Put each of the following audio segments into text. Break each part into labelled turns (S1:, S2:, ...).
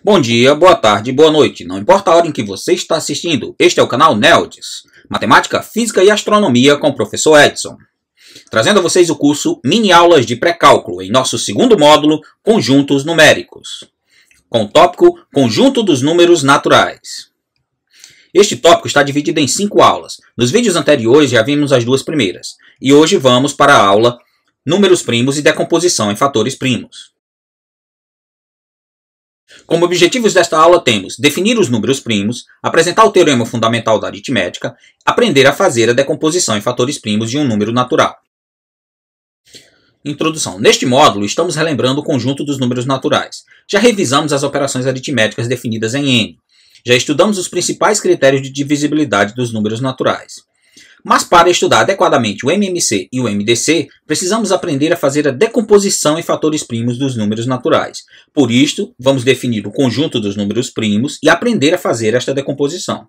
S1: Bom dia, boa tarde, boa noite. Não importa a hora em que você está assistindo, este é o canal Neldes, Matemática, Física e Astronomia com o professor Edson. Trazendo a vocês o curso Mini Aulas de Pré-Cálculo em nosso segundo módulo, Conjuntos Numéricos, com o tópico Conjunto dos Números Naturais. Este tópico está dividido em 5 aulas. Nos vídeos anteriores já vimos as 2 primeiras, e hoje vamos para a aula Números Primos e Decomposição em Fatores Primos. Como objetivos desta aula temos definir os números primos, apresentar o teorema fundamental da aritmética, aprender a fazer a decomposição em fatores primos de um número natural. Introdução. Neste módulo, estamos relembrando o conjunto dos números naturais. Já revisamos as operações aritméticas definidas em N. Já estudamos os principais critérios de divisibilidade dos números naturais. Mas para estudar adequadamente o MMC e o MDC, precisamos aprender a fazer a decomposição em fatores primos dos números naturais. Por isto, vamos definir o conjunto dos números primos e aprender a fazer esta decomposição.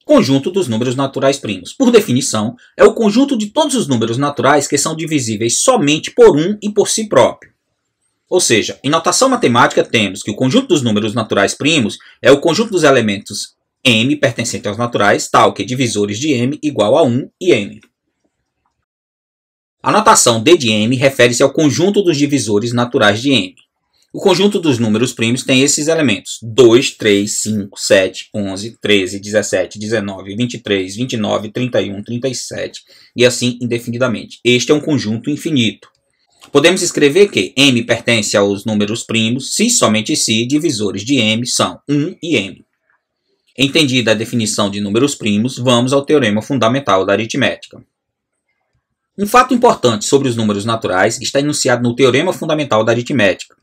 S1: Conjunto dos números naturais primos. Por definição, é o conjunto de todos os números naturais que são divisíveis somente por um e por si próprio. Ou seja, em notação matemática temos que o conjunto dos números naturais primos é o conjunto dos elementos M pertencente aos naturais, tal que divisores de M igual a 1 e M. A notação D de M refere-se ao conjunto dos divisores naturais de M. O conjunto dos números primos tem esses elementos: 2, 3, 5, 7, 11, 13, 17, 19, 23, 29, 31, 37 e assim indefinidamente. Este é um conjunto infinito. Podemos escrever que M pertence aos números primos se somente se divisores de M são 1 e M. Entendida a definição de números primos, vamos ao teorema fundamental da aritmética. Um fato importante sobre os números naturais está enunciado no teorema fundamental da aritmética.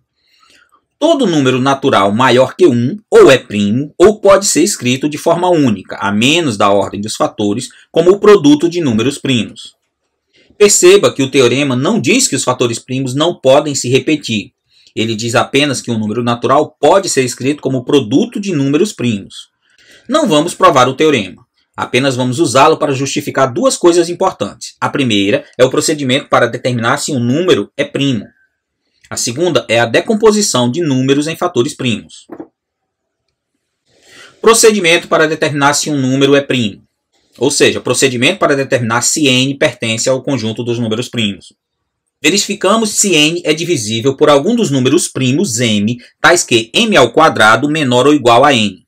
S1: Todo número natural maior que 1 ou é primo ou pode ser escrito de forma única, a menos da ordem dos fatores, como o produto de números primos. Perceba que o teorema não diz que os fatores primos não podem se repetir. Ele diz apenas que um número natural pode ser escrito como produto de números primos. Não vamos provar o teorema, apenas vamos usá-lo para justificar 2 coisas importantes. A primeira é o procedimento para determinar se um número é primo. A segunda é a decomposição de números em fatores primos. Procedimento para determinar se um número é primo. Ou seja, procedimento para determinar se N pertence ao conjunto dos números primos. Verificamos se N é divisível por algum dos números primos M, tais que M ao quadrado menor ou igual a N.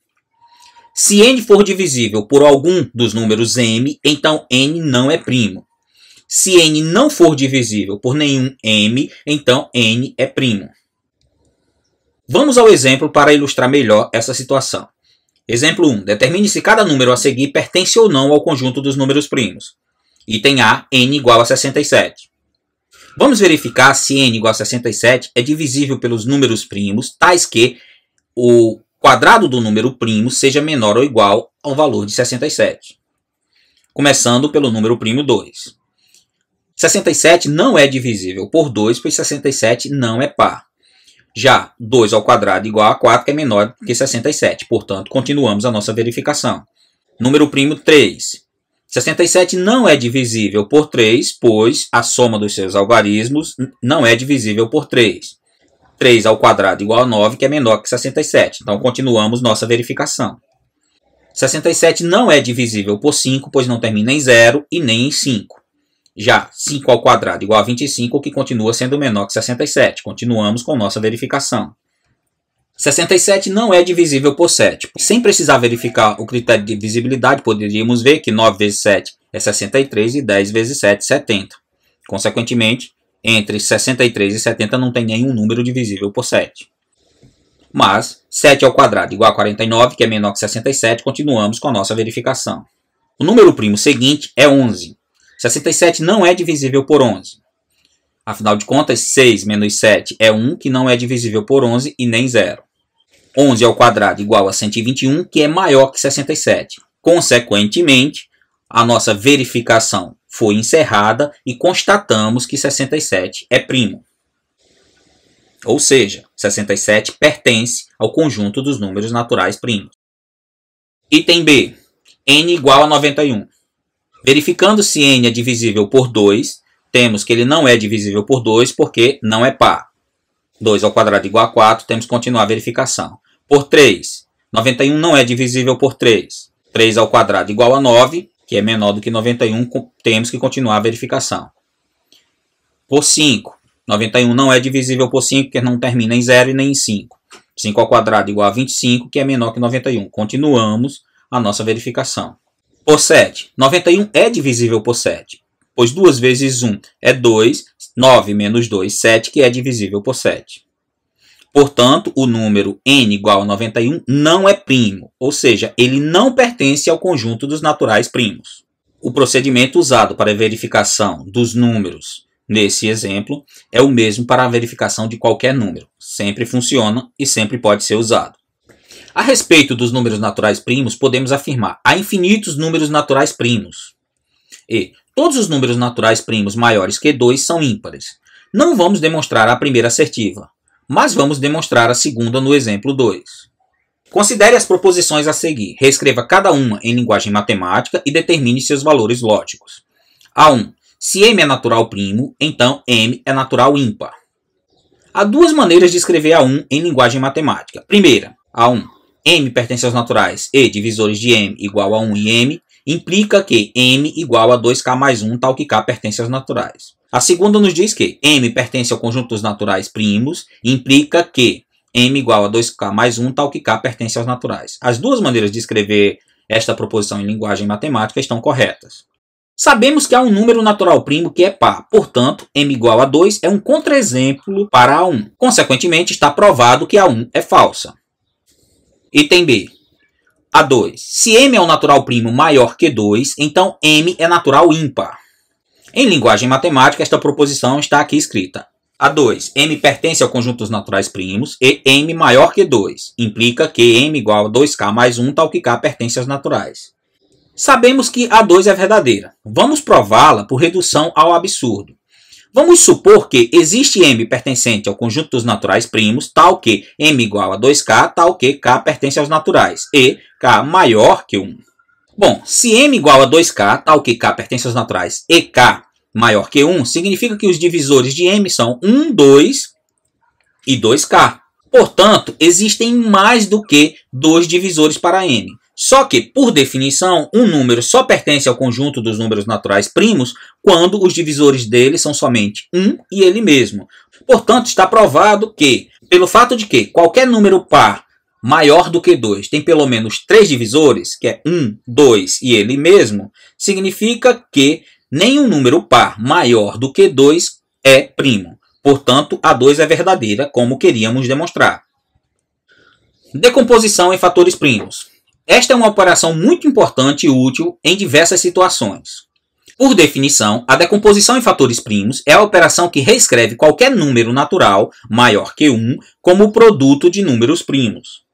S1: Se N for divisível por algum dos números M, então N não é primo. Se N não for divisível por nenhum M, então N é primo. Vamos ao exemplo para ilustrar melhor essa situação. Exemplo 1. Determine se cada número a seguir pertence ou não ao conjunto dos números primos. Item A, N igual a 67. Vamos verificar se N igual a 67 é divisível pelos números primos, tais que o quadrado do número primo seja menor ou igual ao valor de 67. Começando pelo número primo 2. 67 não é divisível por 2, pois 67 não é par. Já 2 ao quadrado igual a 4, que é menor que 67. Portanto, continuamos a nossa verificação. Número primo 3. 67 não é divisível por 3, pois a soma dos seus algarismos não é divisível por 3. 3 ao quadrado igual a 9, que é menor que 67. Então, continuamos nossa verificação. 67 não é divisível por 5, pois não termina em 0 e nem em 5. Já 5 ao quadrado igual a 25, que continua sendo menor que 67. Continuamos com nossa verificação. 67 não é divisível por 7. Sem precisar verificar o critério de divisibilidade, poderíamos ver que 9 vezes 7 é 63 e 10 vezes 7 é 70. Consequentemente, entre 63 e 70 não tem nenhum número divisível por 7. Mas 7 ao quadrado igual a 49, que é menor que 67, continuamos com a nossa verificação. O número primo seguinte é 11. 67 não é divisível por 11. Afinal de contas, 6 menos 7 é 1, que não é divisível por 11 e nem 0. 11 ao quadrado igual a 121, que é maior que 67. Consequentemente, a nossa verificação foi encerrada e constatamos que 67 é primo. Ou seja, 67 pertence ao conjunto dos números naturais primos. Item B. N igual a 91. Verificando se N é divisível por 2, temos que ele não é divisível por 2 porque não é par. 2 ao quadrado igual a 4, temos que continuar a verificação. Por 3, 91 não é divisível por 3. 3 ao quadrado igual a 9, que é menor do que 91, temos que continuar a verificação. Por 5, 91 não é divisível por 5, porque não termina em 0 e nem em 5. 5 ao quadrado igual a 25, que é menor que 91. Continuamos a nossa verificação. Por 7, 91 é divisível por 7, pois 2 vezes 1 é 2, 9 menos 2, 7, que é divisível por 7. Portanto, o número n igual a 91 não é primo, ou seja, ele não pertence ao conjunto dos naturais primos. O procedimento usado para a verificação dos números nesse exemplo é o mesmo para a verificação de qualquer número. Sempre funciona e sempre pode ser usado. A respeito dos números naturais primos, podemos afirmar: há infinitos números naturais primos. E todos os números naturais primos maiores que 2 são ímpares. Não vamos demonstrar a primeira assertiva, mas vamos demonstrar a segunda no exemplo 2. Considere as proposições a seguir. Reescreva cada uma em linguagem matemática e determine seus valores lógicos. A1. Se m é natural primo, então m é natural ímpar. Há duas maneiras de escrever A1 em linguagem matemática. Primeira, A1. M pertence aos naturais e divisores de m igual a 1 e m, implica que m igual a 2k mais 1, tal que k pertence aos naturais. A segunda nos diz que m pertence ao conjunto dos naturais primos, implica que m igual a 2k mais 1, tal que k pertence aos naturais. As duas maneiras de escrever esta proposição em linguagem matemática estão corretas. Sabemos que há um número natural primo que é par, portanto, m igual a 2 é um contraexemplo para A1. Consequentemente, está provado que A1 é falsa. Item B. A2. Se m é um natural primo maior que 2, então m é natural ímpar. Em linguagem matemática, esta proposição está aqui escrita. A2. M pertence ao conjunto dos naturais primos e m maior que 2. Implica que m igual a 2k mais 1, tal que k pertence aos naturais. Sabemos que A2 é verdadeira. Vamos prová-la por redução ao absurdo. Vamos supor que existe m pertencente ao conjunto dos naturais primos, tal que m igual a 2k, tal que k pertence aos naturais, e k maior que 1. Bom, se m igual a 2k, tal que k pertence aos naturais, e k maior que 1, significa que os divisores de m são 1, 2 e 2k. Portanto, existem mais do que dois divisores para m. Só que, por definição, um número só pertence ao conjunto dos números naturais primos quando os divisores dele são somente 1 e ele mesmo. Portanto, está provado que, pelo fato de que qualquer número par maior do que 2 tem pelo menos 3 divisores, que é 1, 2 e ele mesmo, significa que nenhum número par maior do que 2 é primo. Portanto, A2 é verdadeira, como queríamos demonstrar. Decomposição em fatores primos. Esta é uma operação muito importante e útil em diversas situações. Por definição, a decomposição em fatores primos é a operação que reescreve qualquer número natural maior que 1 como produto de números primos.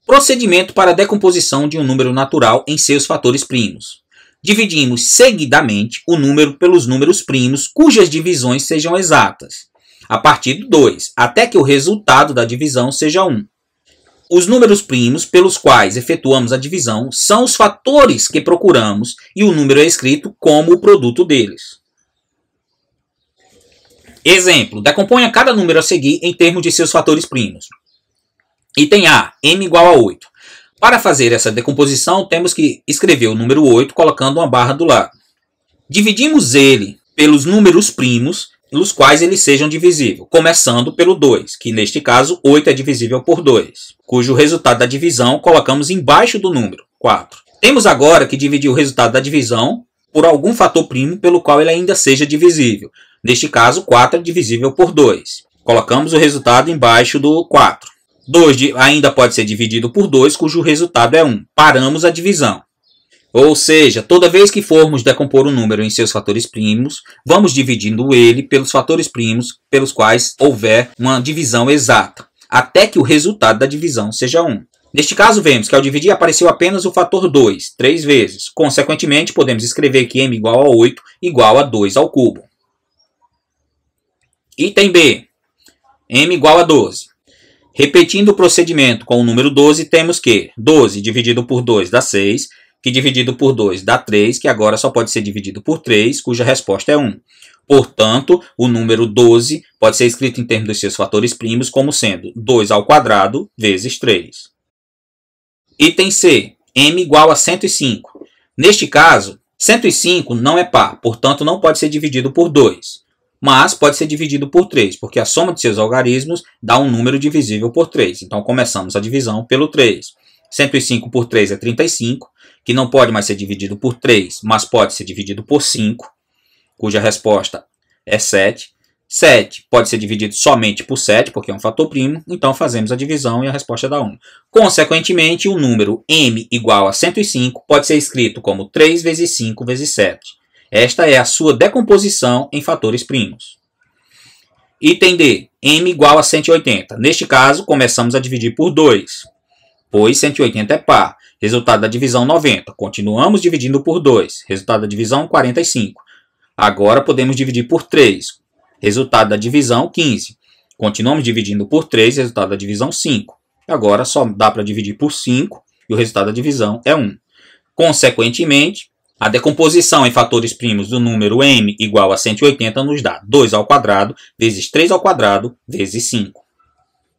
S1: Procedimento para a decomposição de um número natural em seus fatores primos. Dividimos seguidamente o número pelos números primos cujas divisões sejam exatas, a partir do 2, até que o resultado da divisão seja 1. Os números primos pelos quais efetuamos a divisão são os fatores que procuramos e o número é escrito como o produto deles. Exemplo, decomponha cada número a seguir em termos de seus fatores primos. Item A, m igual a 8. Para fazer essa decomposição, temos que escrever o número 8 colocando uma barra do lado. Dividimos ele pelos números primos pelos quais eles sejam divisíveis, começando pelo 2, que neste caso 8 é divisível por 2, cujo resultado da divisão colocamos embaixo do número, 4. Temos agora que dividir o resultado da divisão por algum fator primo pelo qual ele ainda seja divisível. Neste caso, 4 é divisível por 2. Colocamos o resultado embaixo do 4. 2 ainda pode ser dividido por 2, cujo resultado é 1. Paramos a divisão. Ou seja, toda vez que formos decompor um número em seus fatores primos, vamos dividindo ele pelos fatores primos pelos quais houver uma divisão exata, até que o resultado da divisão seja 1. Neste caso, vemos que ao dividir apareceu apenas o fator 2, 3 vezes. Consequentemente, podemos escrever que m igual a 8 igual a 2 ao cubo. Item B. M igual a 12. Repetindo o procedimento com o número 12, temos que 12 dividido por 2 dá 6, que dividido por 2 dá 3, que agora só pode ser dividido por 3, cuja resposta é 1. Portanto, o número 12 pode ser escrito em termos dos seus fatores primos como sendo 2 ao quadrado vezes 3. Item C. M igual a 105. Neste caso, 105 não é par, portanto não pode ser dividido por 2. Mas pode ser dividido por 3, porque a soma de seus algarismos dá um número divisível por 3. Então começamos a divisão pelo 3. 105 por 3 é 35, que não pode mais ser dividido por 3, mas pode ser dividido por 5, cuja resposta é 7. 7 pode ser dividido somente por 7, porque é um fator primo, então fazemos a divisão e a resposta dá 1. Consequentemente, o número m igual a 105 pode ser escrito como 3 vezes 5 vezes 7. Esta é a sua decomposição em fatores primos. Item D. M igual a 180. Neste caso, começamos a dividir por 2, pois 180 é par. Resultado da divisão 90. Continuamos dividindo por 2. Resultado da divisão 45. Agora podemos dividir por 3. Resultado da divisão 15. Continuamos dividindo por 3. Resultado da divisão 5. Agora só dá para dividir por 5 e o resultado da divisão é 1. Consequentemente, a decomposição em fatores primos do número m igual a 180 nos dá 2 ao quadrado vezes 3 ao quadrado vezes 5.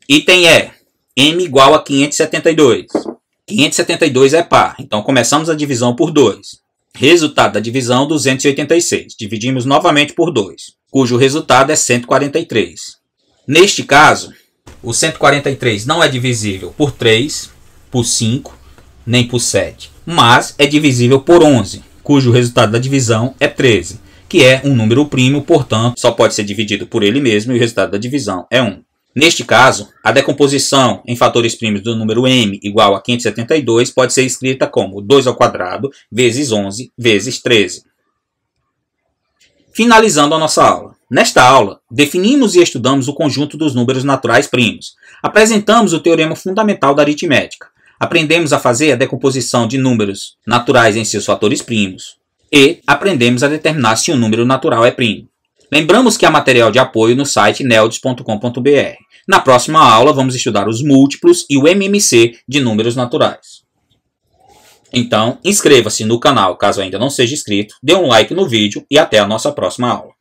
S1: Item E. M igual a 572. 572 é par, então começamos a divisão por 2. Resultado da divisão 286. Dividimos novamente por 2, cujo resultado é 143. Neste caso, o 143 não é divisível por 3, por 5, nem por 7, mas é divisível por 11, cujo resultado da divisão é 13, que é um número primo, portanto, só pode ser dividido por ele mesmo e o resultado da divisão é 1. Neste caso, a decomposição em fatores primos do número m igual a 572 pode ser escrita como 2 ao quadrado vezes 11 vezes 13. Finalizando a nossa aula. Nesta aula, definimos e estudamos o conjunto dos números naturais primos. Apresentamos o teorema fundamental da aritmética. Aprendemos a fazer a decomposição de números naturais em seus fatores primos. E aprendemos a determinar se um número natural é primo. Lembramos que há material de apoio no site neldis.com.br. Na próxima aula, vamos estudar os múltiplos e o MMC de números naturais. Então, inscreva-se no canal caso ainda não seja inscrito, dê um like no vídeo e até a nossa próxima aula.